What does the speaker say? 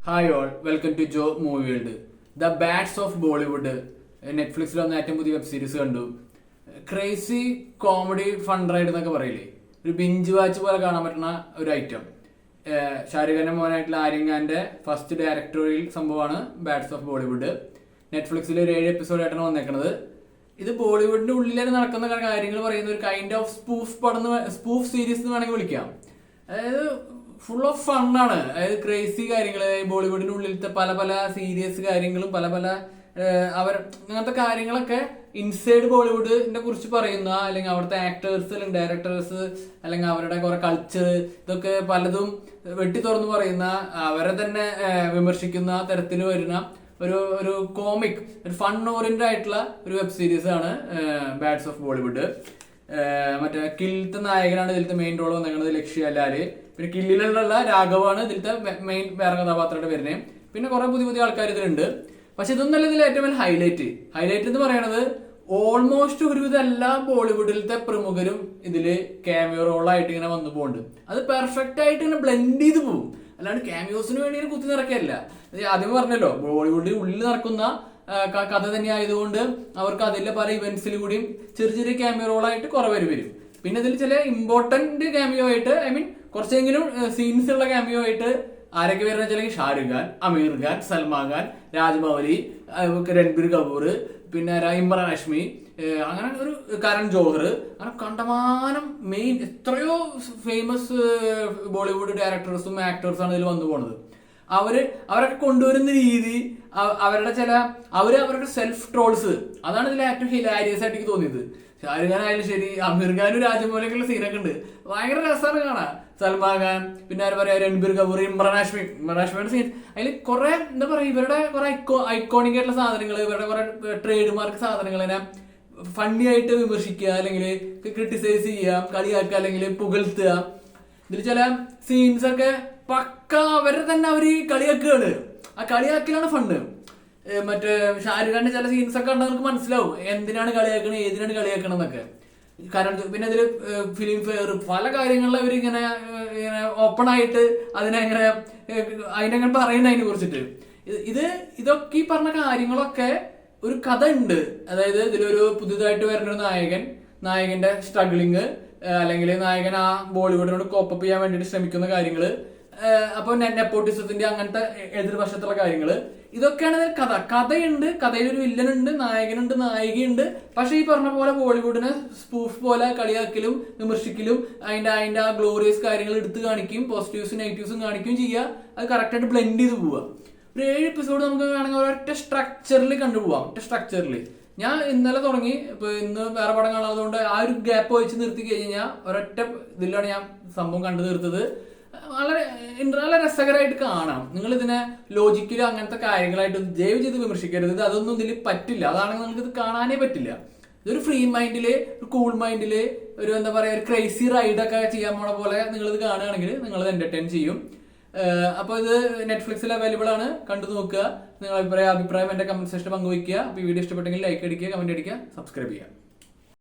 Hi all, welcome to Jo movie world. The bads of Bollywood നെറ്റ്ഫ്ലിക്സിൽ വന്ന ഏറ്റവും പുതിയ വെബ് സീരീസ് കണ്ടു. ക്രേസി കോമഡി ഫൺ റൈഡ് എന്നൊക്കെ പറയില്ലേ, ഒരു ബിഞ്ച് വാച്ച് പോലെ കാണാൻ പറ്റുന്ന ഒരു ഐറ്റം. ഷാരൂഖ് ഖാന്റെ മോനായിട്ടുള്ള ആര്യൻ ഖാന്റെ ഫസ്റ്റ് ഡയറക്ടോറിയൽ സംഭവമാണ് ബാഡ്സ് ഓഫ് ബോളിവുഡ്. നെറ്റ്ഫ്ലിക്സിൽ ഒരു 7 എപ്പിസോഡായിട്ടാണ് വന്നേക്കുന്നത്. ഇത് ബോളിവുഡിന്റെ ഉള്ളിൽ നടക്കുന്ന കാര്യങ്ങൾ പറയുന്ന ഒരു കൈൻഡ് ഓഫ് സ്പൂഫ് സീരീസ് എന്ന് വേണമെങ്കിൽ വിളിക്കാം. അതായത് ഫുൾ ഓഫ് ഫണ്ണാണ്. അതായത് ക്രേസി കാര്യങ്ങൾ, ബോളിവുഡിന്റെ ഉള്ളിലത്തെ പല പല സീരിയസ് കാര്യങ്ങളും പല പല അങ്ങനത്തെ കാര്യങ്ങളൊക്കെ ഇൻസൈഡ് ബോളിവുഡിനെ കുറിച്ച് പറയുന്ന, അല്ലെങ്കിൽ അവിടുത്തെ ആക്ടേഴ്സ് അല്ലെങ്കിൽ ഡയറക്ടേഴ്സ് അല്ലെങ്കിൽ അവരുടെ കുറെ കൾച്ചർ, ഇതൊക്കെ പലതും വെട്ടി തുറന്ന് പറയുന്ന, അവരെ തന്നെ വിമർശിക്കുന്ന തരത്തിൽ വരുന്ന ഒരു കോമിക്, ഒരു ഫൺ ഓറിയന്റഡ് ആയിട്ടുള്ള ഒരു വെബ് സീരീസ് ആണ് ബാഡ്സ് ഓഫ് ബോളിവുഡ്. മറ്റേ കില്ലിത്തെ നായകനാണ് ഇതിലത്തെ മെയിൻ റോൾ വന്നേക്കുന്നത്, ലക്ഷ്യ ലാല്. പിന്നെ കില്ലിലുള്ള രാഘവാണ് ഇതിലത്തെ മെയിൻ വേറെ കഥാപാത്രമായിട്ട് വരുന്നത്. പിന്നെ കുറെ പുതിയ പുതിയ ആൾക്കാർ ഇതിലുണ്ട്. പക്ഷെ ഇതൊന്നല്ല ഇതിൽ ഏറ്റവും വലിയ ഹൈലൈറ്റ് എന്ന് പറയുന്നത്, ഓൾമോസ്റ്റ് ഒരുവിധം എല്ലാ ബോളിവുഡിലത്തെ പ്രമുഖരും ഇതില് ക്യാമിയോ റോളായിട്ട് ഇങ്ങനെ വന്നു പോകുന്നുണ്ട്. അത് പെർഫെക്റ്റ് ആയിട്ട് ഇങ്ങനെ ബ്ലെൻഡ് ചെയ്ത് പോകും. അല്ലാണ്ട് ക്യാമിയോസിന് വേണ്ടി കുത്തി നിറയ്ക്കല്ല. ആദ്യം പറഞ്ഞല്ലോ, ബോളിവുഡിൽ ഉള്ളിൽ നടക്കുന്ന കഥ തന്നെ ആയതുകൊണ്ട് അവർക്ക് അതിലെ പല ഇവന്റ്സിൽ കൂടിയും ചെറിയ ചെറിയ ക്യാമിയോ റോളായിട്ട് കുറെ പേര് വരും. പിന്നെ ഇതിൽ ചില ഇമ്പോർട്ടന്റ് ക്യാമിയോ ആയിട്ട്, ഐ മീൻ കുറച്ചെങ്കിലും സീൻസ് ഉള്ള ക്യാമിയോ ആയിട്ട് ആരൊക്കെ വരുന്ന വെച്ചാൽ ഷാരൂഖ് ഖാൻ, അമീർ ഖാൻ, സൽമാൻ ഖാൻ, രാജ്മൗലി, രൺബീർ കപൂർ, പിന്നെ ഇമ്രാൻ ഹാഷ്മി, അങ്ങനെ ഒരു കരൺ ജോഹർ, അങ്ങനെ കണ്ടമാനം മെയിൻ എത്രയോ ഫേമസ് ബോളിവുഡ് ഡയറക്ടേഴ്സും ആക്ടേഴ്സുമാണ് ഇതിൽ വന്നു പോണത്. അവരൊക്കെ കൊണ്ടുവരുന്ന രീതി, അവരുടെ സെൽഫ് ട്രോൾസ്, അതാണ് ഇതിൽ ഏറ്റവും ഹിലാരിയസ് ആയിട്ട് എനിക്ക് തോന്നിയത്. ഷാരൂഖ് ഖാൻ ആയാലും ശരി, അമീർ ഖാനും രാജ്മൗലിയൊക്കെയുള്ള സീനൊക്കെ ഉണ്ട്, ഭയങ്കര രസമാണ് കാണാൻ. സൽമാൻ ഖാൻ, പിന്നെ ആര് പറയാ, രൺബീർ കപൂർ, ഇമ്രാൻ ഹാഷ്മിയുടെ സീൻ, അതിൽ കുറെ എന്താ പറയാ, ഇവരുടെ കുറെ ഐക്കോണിക് ആയിട്ടുള്ള സാധനങ്ങൾ, ഇവരുടെ കുറെ ട്രേഡ് മാർക്ക് സാധനങ്ങൾ തന്നെ ഫണ്ണി ആയിട്ട് വിമർശിക്കുക, അല്ലെങ്കിൽ ക്രിട്ടിസൈസ് ചെയ്യുക, കളിയാക്കുക, അല്ലെങ്കിൽ പുകഴ്ത്തുക. ഇതിൽ ചില സീൻസ് ഒക്കെ പക്ക അവരെ തന്നെ അവര് കളിയാക്കുകയാണ്. ആ കളിയാക്കലാണ് ഫണ്ട്. മറ്റേ ഷാരൂഖ് ഖാന്റെ ചില സീൻസ് ഒക്കെ കണ്ടാൽ നമുക്ക് മനസ്സിലാവും എന്തിനാണ് കളിയാക്കണത്, ഏതിനാണ് കളിയാക്കണം എന്നൊക്കെ. കാരണം പിന്നെ ഇതില് ഫിലിം ഫെയർ പല കാര്യങ്ങളിലും അവരിങ്ങനെ ഓപ്പൺ ആയിട്ട് അതിനെങ്ങനെ പറയുന്നത് അതിനെ കുറിച്ചിട്ട്. ഇതൊക്കെ ഈ പറഞ്ഞ കാര്യങ്ങളൊക്കെ ഒരു കഥ ഉണ്ട്. അതായത് ഇതിലൊരു പുതുതായിട്ട് വരുന്ന ഒരു നായകന്റെ സ്ട്രഗ്ലിങ്, അല്ലെങ്കിൽ നായകൻ ആ ബോളിവുഡിനോട് കോപ്പപ്പ് ചെയ്യാൻ വേണ്ടിയിട്ട് ശ്രമിക്കുന്ന കാര്യങ്ങള്, അപ്പൊ നെപ്പോട്ടിസത്തിന്റെ അങ്ങനത്തെ എതിർവശത്തുള്ള കാര്യങ്ങള്, ഇതൊക്കെയാണ് കഥയുണ്ട്. കഥയിൽ ഒരു വില്ലനുണ്ട്, നായകനുണ്ട്, നായികയുണ്ട്. പക്ഷെ ഈ പറഞ്ഞ പോലെ ബോളിവുഡിനെ സ്പൂഫ് പോലെ കളിയാക്കലും വിമർശിക്കലും അതിന്റെ ആ ഗ്ലോറിയസ് കാര്യങ്ങൾ എടുത്ത് കാണിക്കും, പോസിറ്റീവ്സും നെഗറ്റീവ്സും കാണിക്കുകയും ചെയ്യുക. അത് കറക്റ്റായിട്ട് ബ്ലെൻഡ് ചെയ്ത് പോവുക. ഒരു 7 എപ്പിസോഡ് നമുക്ക് വേണമെങ്കിൽ ഒരൊറ്റ സ്ട്രക്ചറിൽ കണ്ടുപോവാം. ഞാൻ ഇന്നലെ തുടങ്ങി, ഇപ്പൊ ഇന്ന് വേറെ പടം കാണാത്തതുകൊണ്ട് ആ ഒരു ഗ്യാപ്പ് വെച്ച് നിർത്തി കഴിഞ്ഞാൽ ഒരൊറ്റ ഇതിലാണ് ഞാൻ സംഭവം കണ്ടു തീർത്തത്. വളരെ രസകരമായിട്ട് കാണാം. നിങ്ങൾ ഇതിനെ ലോജിക്കലോ അങ്ങനത്തെ കാര്യങ്ങളായിട്ട് ദയവ് ചെയ്ത് വിമർശിക്കരുത്. അതൊന്നും ഇതിൽ പറ്റില്ല. അതാണെങ്കിൽ നിങ്ങൾക്ക് ഇത് കാണാനേ പറ്റില്ല. ഇതൊരു ഫ്രീ മൈൻഡില്, ഒരു കൂൾ മൈൻഡില്, ഒരു എന്താ പറയാ, ഒരു ക്രേസി റൈഡൊക്കെ ചെയ്യാൻ പോണ പോലെ നിങ്ങളിത് കാണുകയാണെങ്കിൽ നിങ്ങളത് എന്റർടൈൻ ചെയ്യും. അപ്പോൾ ഇത് നെറ്റ്ഫ്ലിക്സിൽ അവൈലബിൾ ആണ്, കണ്ടു നോക്കുക. നിങ്ങളുടെ അഭിപ്രായം എന്റെ കമന്റ് സെക്ഷനിൽ പങ്കുവയ്ക്കുക. അപ്പോൾ ഈ വീഡിയോ ഇഷ്ടപ്പെട്ടെങ്കിൽ ലൈക്ക് അടിക്കുക, കമന്റ് അടിക്കുക, സബ്സ്ക്രൈബ് ചെയ്യുക.